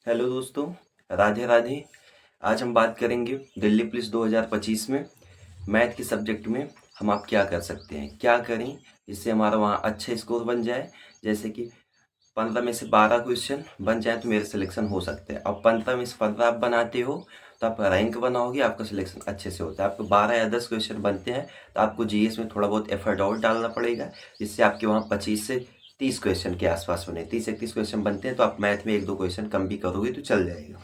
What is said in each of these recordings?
Hello दोस्तों, राधे राधे। आज हम बात करेंगे दिल्ली पुलिस 2025 में मैथ के सब्जेक्ट में हम आप क्या कर सकते हैं, क्या करें जिससे हमारा वहाँ अच्छा स्कोर बन जाए। जैसे कि 15 में से 12 क्वेश्चन बन जाए तो मेरा सिलेक्शन हो सकता है। अब 15 में से 15 आप बनाते हो तो आप रैंक बनाओगे, आपका सिलेक्शन अच्छे से होता है। आपको 12 या 10 क्वेश्चन बनते हैं तो आपको जीएस में थोड़ा बहुत एफर्ट और डालना पड़ेगा, जिससे आपके वहाँ 25 से 30 क्वेश्चन के आसपास बने। 30-31 क्वेश्चन बनते हैं तो आप मैथ में 1-2 क्वेश्चन कम भी करोगे तो चल जाएगा।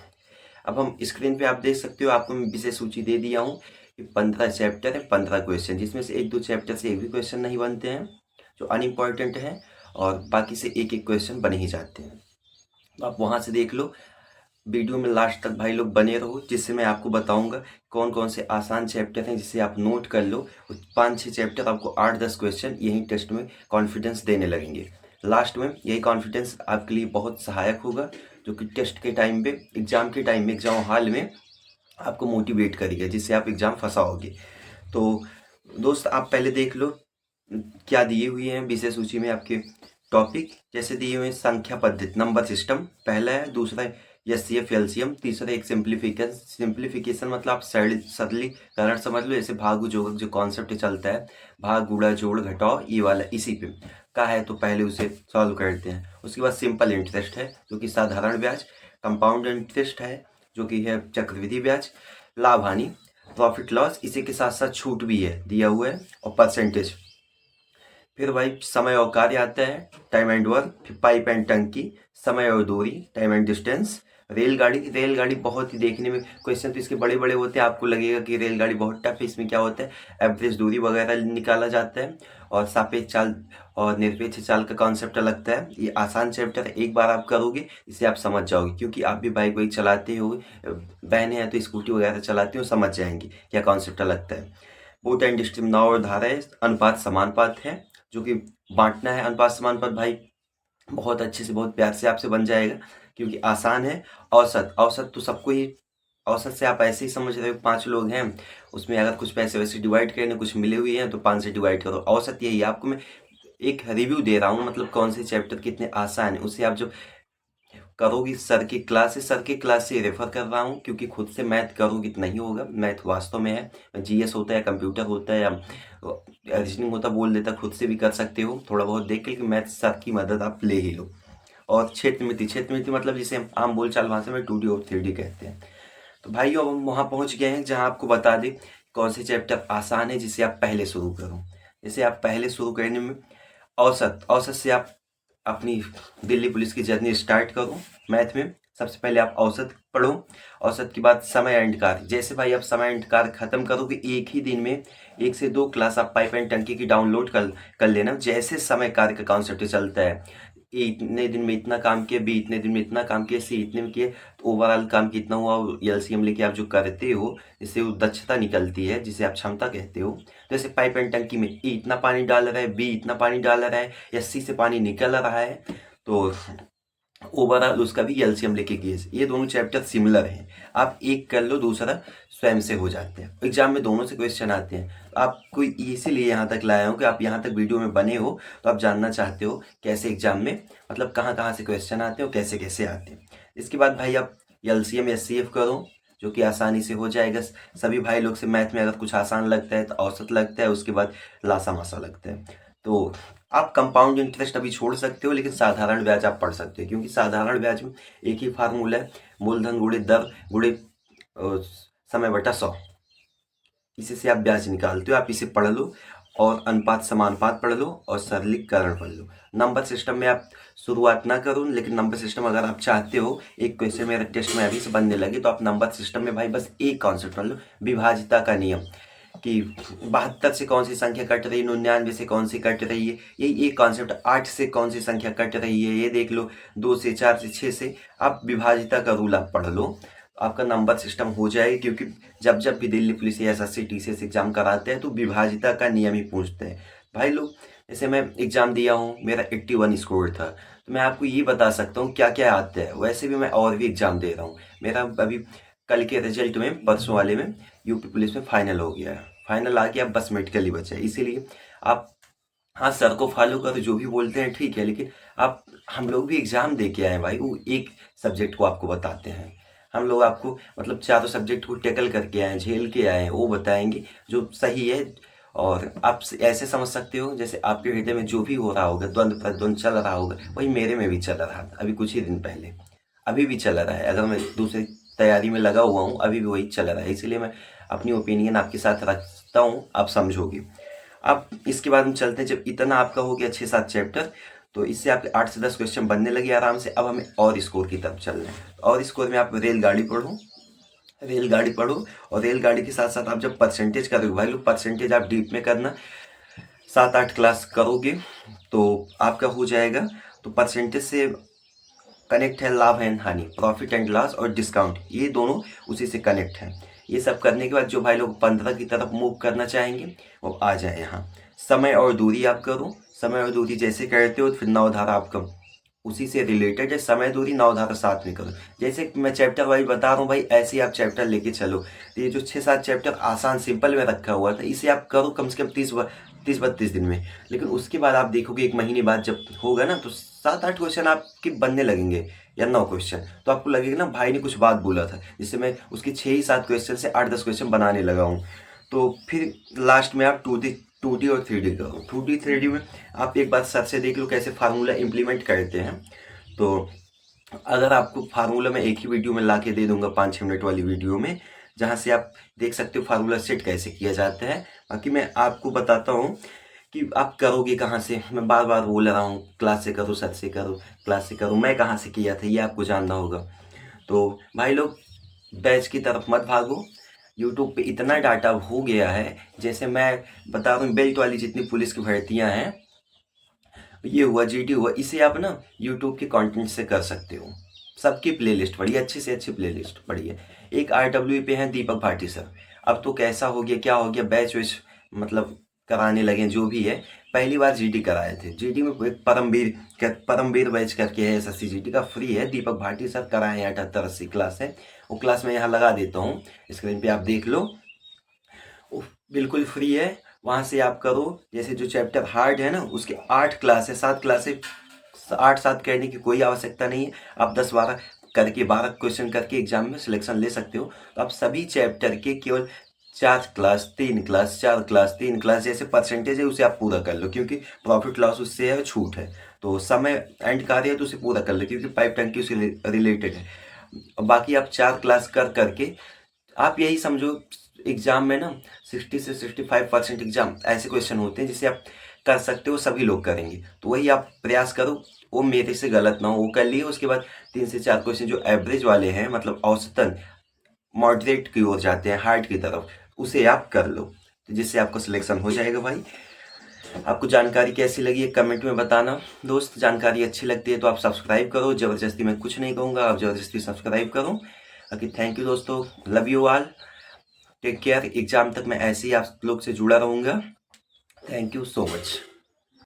अब हम स्क्रीन पे आप देख सकते हो, आपको मैं विषय सूची दे दिया हूँ कि 15 चैप्टर है, 15 क्वेश्चन, जिसमें से 1-2 चैप्टर से एक भी क्वेश्चन नहीं बनते हैं जो अनइम्पॉर्टेंट है, और बाकी से एक एक क्वेश्चन बने ही जाते हैं। तो आप वहाँ से देख लो, वीडियो में लास्ट तक भाई लोग बने रहो, जिससे मैं आपको बताऊंगा कौन कौन से आसान चैप्टर हैं जिसे आप नोट कर लो। 5-6 चैप्टर आपको 8-10 क्वेश्चन यही टेस्ट में कॉन्फिडेंस देने लगेंगे। लास्ट में यही कॉन्फिडेंस आपके लिए बहुत सहायक होगा, जो कि टेस्ट के टाइम पे, एग्जाम के टाइम में, एग्जाम हॉल में आपको मोटिवेट करेगा, जिससे आप एग्जाम फंसाओगे। तो दोस्त, आप पहले देख लो क्या दिए हुए हैं विषय सूची में आपके टॉपिक। जैसे दिए हुए हैं संख्या पद्धति, नंबर सिस्टम पहला है, दूसरा है एचसीएफ एलसीएम, तीसरा एक सिंप्लीफिकेशन। सिंप्लीफिकेशन मतलब आप सरलीकरण समझ लो, जैसे भाग जोड़ जो कॉन्सेप्ट चलता है, भाग गुणा जोड़ घटाओ, ये वाला इसी पे का है, तो पहले उसे सॉल्व करते हैं। उसके बाद सिंपल इंटरेस्ट है जो कि साधारण ब्याज, कंपाउंड इंटरेस्ट है जो कि है चक्रवृद्धि ब्याज, लाभ हानि, प्रॉफिट लॉस, इसी के साथ साथ छूट भी है दिया हुआ है, और परसेंटेज। फिर भाई समय और कार्य आता है, टाइम एंड वर्क, फिर पाइप एंड टंकी, समय और दूरी, टाइम एंड डिस्टेंस, रेलगाड़ी। रेलगाड़ी बहुत ही देखने में क्वेश्चन तो इसके बड़े बड़े होते हैं, आपको लगेगा कि रेलगाड़ी बहुत टफ है। इसमें क्या होता है, एवरेज दूरी वगैरह निकाला जाता है, और सापेक्ष चाल और निरपेक्ष चाल का कॉन्सेप्ट लगता है। ये आसान चैप्टर है, एक बार आप करोगे इसे आप समझ जाओगे, क्योंकि आप भी बाइक वाइक चलाते हो, बहनें हैं तो स्कूटी वगैरह चलाते हो, समझ जाएंगे क्या कॉन्सेप्ट लगता है। बोट एंड स्ट्रीम, नाव और धारा है, अनुपात समानुपात है जो कि बांटना है। अनुपात समानुपात भाई बहुत अच्छे से, बहुत प्यार से आपसे बन जाएगा, क्योंकि आसान है। औसत, औसत तो सबको ही, औसत से आप ऐसे ही समझ रहे हो, 5 लोग हैं, उसमें अगर कुछ पैसे वैसे डिवाइड करने, कुछ मिले हुए हैं तो 5 से डिवाइड करो। औसत यही है। आपको मैं एक रिव्यू दे रहा हूँ, मतलब कौन से चैप्टर कितने आसान है, उससे आप जो करोगी सर की क्लास से रेफर कर रहा हूँ, क्योंकि खुद से मैथ करोगी तो नहीं होगा। मैथ वास्तव में है, जीएस होता है, कंप्यूटर होता है, या रीजनिंग होता, बोल देता, खुद से भी कर सकते हो थोड़ा बहुत देख के, लेकिन मैथ सर की मदद आप ले ही लो। और क्षेत्र मिति मतलब जिसे हम आम बोलचाल भाषा में 2D और 3D कहते हैं। तो भाइयों, अब हम वहाँ पहुँच गए हैं जहाँ आपको बता दें कौन से चैप्टर आसान है जिसे आप पहले शुरू करो। जैसे आप पहले शुरू करने में औसत, औसत से आप अपनी दिल्ली पुलिस की जर्नी स्टार्ट करो। मैथ में सबसे पहले आप औसत पढ़ो, औसत के बाद समय एंड कार्य। जैसे भाई आप समय एंड कार्य खत्म करोगे एक ही दिन में, 1 से 2 क्लास आप पाइप एंड टंकी की डाउनलोड कर लेना। जैसे समय कार्य का कॉन्सेप्ट चलता है, ए इतने दिन में इतना काम किया, बी इतने दिन में इतना काम किया, सी इतने में किया, तो ओवरऑल काम कितना हुआ, एलसीएम लेके आप जो करते हो, जिससे वो दक्षता निकलती है, जिसे आप क्षमता कहते हो। जैसे पाइप एंड टंकी में ए इतना पानी डाल रहा है, बी इतना पानी डाल रहा है, या सी से पानी निकल रहा है, तो ओवरऑल उसका भी एलसीएम लेके गेज। ये दोनों चैप्टर सिमिलर हैं, आप एक कर लो, दूसरा स्वयं से हो जाते हैं। एग्जाम में दोनों से क्वेश्चन आते हैं। तो आपको इसीलिए यहाँ तक लाया हूँ कि आप यहाँ तक वीडियो में बने हो, तो आप जानना चाहते हो कैसे एग्जाम में, मतलब कहाँ कहाँ से क्वेश्चन आते हैं और कैसे कैसे आते हैं। इसके बाद भाई आप एलसीएम एचसीएफ करो, जो कि आसानी से हो जाएगा। सभी भाई लोग से मैथ में अगर कुछ आसान लगता है तो औसत लगता है, उसके बाद लासा मासा लगता है। तो आप कंपाउंड इंटरेस्ट अभी छोड़ सकते हो, लेकिन साधारण ब्याज आप पढ़ सकते हो, क्योंकि साधारण ब्याज में एक ही फार्मूला है, मूलधन गुणे दर गुणे समय बटा 100। इसी से आप ब्याज निकालते हो, आप इसे पढ़ लो, और अनुपात समानुपात पढ़ लो, और सरलीकरण पढ़ लो। नंबर सिस्टम में आप शुरुआत ना करो, लेकिन नंबर सिस्टम अगर आप चाहते हो, एक क्वेश्चन मेरा टेस्ट में अभी से बनने लगे, तो आप नंबर सिस्टम में भाई बस एक कॉन्सेप्ट पढ़ लो, विभाजिता का नियम, कि 72 से कौन सी संख्या कट रही है, 99 से कौन सी कट रही है, यही एक कॉन्सेप्ट। 8 से कौन सी संख्या कट रही है ये देख लो, 2 से, 4 से, 6 से। आप विभाजिता का रूल आप पढ़ लो, आपका नंबर सिस्टम हो जाएगा। क्योंकि जब जब भी दिल्ली पुलिस या एसएससी टीसीएस एग्जाम कराते हैं तो विभाजिता का नियम ही पूछते हैं भाई लोग। जैसे मैं एग्जाम दिया हूँ, मेरा 81 स्कोर था, तो मैं आपको ये बता सकता हूँ क्या क्या आता है। वैसे भी मैं और भी एग्जाम दे रहा हूँ, मेरा अभी कल के रिजल्ट में, परसों वाले में, यूपी पुलिस में फाइनल हो गया है। फाइनल आ गया, अब बस मेडिकल ही बचा है। इसीलिए आप हाँ, सर को फॉलो करो, जो भी बोलते हैं ठीक है, लेकिन आप हम लोग भी एग्ज़ाम दे के आए हैं भाई, वो एक सब्जेक्ट को आपको बताते हैं। हम लोग आपको मतलब चारों सब्जेक्ट को टैकल करके आए हैं, झेल के आए हैं, वो बताएँगे जो सही है। और आप ऐसे समझ सकते हो जैसे आपके हृदय में जो भी हो रहा होगा, द्वंद चल रहा होगा, वही मेरे में भी चल रहा था अभी कुछ ही दिन पहले। अभी भी चल रहा है, अगर मैं दूसरी तैयारी में लगा हुआ हूँ, अभी भी वही चल रहा है। इसीलिए मैं अपनी ओपिनियन आपके साथ रखता हूँ, आप समझोगे। अब इसके बाद हम चलते हैं, जब इतना आपका हो गया 6-7 चैप्टर, तो इससे आपके 8 से 10 क्वेश्चन बनने लगे आराम से। अब हमें और स्कोर की तरफ चलना है। और स्कोर में आप रेलगाड़ी पढ़ो, रेलगाड़ी पढ़ो। और रेलगाड़ी के साथ साथ आप जब परसेंटेज करोगे भाई लोग, परसेंटेज आप डीप में करना। 7-8 क्लास करोगे तो आपका हो जाएगा। तो परसेंटेज से कनेक्ट है लाभ एंड हानि, प्रॉफिट एंड लॉस और डिस्काउंट, ये दोनों उसी से कनेक्ट है। ये सब करने के बाद जो भाई लोग 15 की तरफ मूव करना चाहेंगे वो आ जाए यहाँ। समय और दूरी आप करो, समय और दूरी जैसे करते हो फिर नवधारा आपका उसी से रिलेटेड है। समय दूरी नवधारा साथ में करो, जैसे मैं चैप्टर वाइज बता रहा हूँ भाई, ऐसे ही आप चैप्टर लेके चलो। तो ये जो 6-7 चैप्टर आसान सिंपल में रखा हुआ था, इसे आप करो कम से कम 30-32 दिन में। लेकिन उसके बाद आप देखोगे 1 महीने बाद जब होगा ना, तो 7-8 क्वेश्चन आपके बनने लगेंगे या 9 क्वेश्चन। तो आपको लगेगा ना भाई ने कुछ बात बोला था, जिससे मैं उसके 6 ही 7 क्वेश्चन से 8-10 क्वेश्चन बनाने लगा हूँ। तो फिर लास्ट में आप 2D और 3D करो। 2D 3D में आप एक बार सर से देख लो कैसे फार्मूला इम्प्लीमेंट करते हैं। तो अगर आपको फार्मूला मैं एक ही वीडियो में ला के दे दूंगा, 5-6 मिनट वाली वीडियो में, जहाँ से आप देख सकते हो फार्मूला सेट कैसे किया जाता है। बाकी मैं आपको बताता हूँ कि आप करोगे कहाँ से। मैं बार बार बोल रहा हूँ क्लास से करो, सर से करो, क्लास से करो, मैं कहाँ से किया था ये आपको जानना होगा। तो भाई लोग बैच की तरफ मत भागो। यूट्यूब पे इतना डाटा हो गया है, जैसे मैं बता रहा हूँ बेल्ट वाली जितनी पुलिस की भर्तियाँ हैं, ये हुआ जीडी हुआ, इसे आप ना यूट्यूब के कंटेंट से कर सकते हो। सबकी प्लेलिस्ट पढ़िए, अच्छी से अच्छी प्लेलिस्ट पढ़िए। एक RW पे हैं दीपक भाटी सर। अब तो कैसा हो गया, क्या हो गया, बैच वैच मतलब कराने लगे, जो भी है। पहली बार जीडी कराए थे, जीडी में एक परमवीर बैच करके है, SSC जीडी का फ्री है, दीपक भाटी सर कराए हैं। 78-80 क्लास है, वो क्लास मैं यहाँ लगा देता हूँ, स्क्रीन पे आप देख लो, बिल्कुल फ्री है। वहाँ से आप करो। जैसे जो चैप्टर हार्ड है ना, उसके 8 क्लास है, 7 क्लास है। 8-7 कहने की कोई आवश्यकता नहीं है। आप 10-12 करके 12 क्वेश्चन करके एग्जाम में सिलेक्शन ले सकते हो। तो आप सभी चैप्टर के केवल 4 क्लास 3 क्लास 4 क्लास 3 क्लास जैसे परसेंटेज है उसे आप पूरा कर लो, क्योंकि प्रॉफिट लॉस उससे है, छूट है। तो समय एंड कार्य है तो उसे पूरा कर लो, क्योंकि पाइप टंकी उससे रिलेटेड है। बाकी आप 4 क्लास कर करके आप यही समझो, एग्जाम में ना 60 से 65% एग्जाम ऐसे क्वेश्चन होते हैं जिसे आप कर सकते हो, सभी लोग करेंगे। तो वही आप प्रयास करो, वो मेरे से गलत ना हो, वो कर लिए। उसके बाद 3 से 4 क्वेश्चन जो एवरेज वाले हैं, मतलब औसतन मॉडरेट की ओर जाते हैं, हार्ड की तरफ, उसे आप कर लो, तो जिससे आपका सिलेक्शन हो जाएगा भाई। आपको जानकारी कैसी लगी है कमेंट में बताना दोस्त। जानकारी अच्छी लगती है तो आप सब्सक्राइब करो, ज़बरदस्ती मैं कुछ नहीं कहूँगा, आप ज़बरदस्ती सब्सक्राइब करो। बाकी थैंक यू दोस्तों, love you all, take care. Exam तक मैं ऐसे ही आप लोग से जुड़ा रहूँगा। Thank you so much.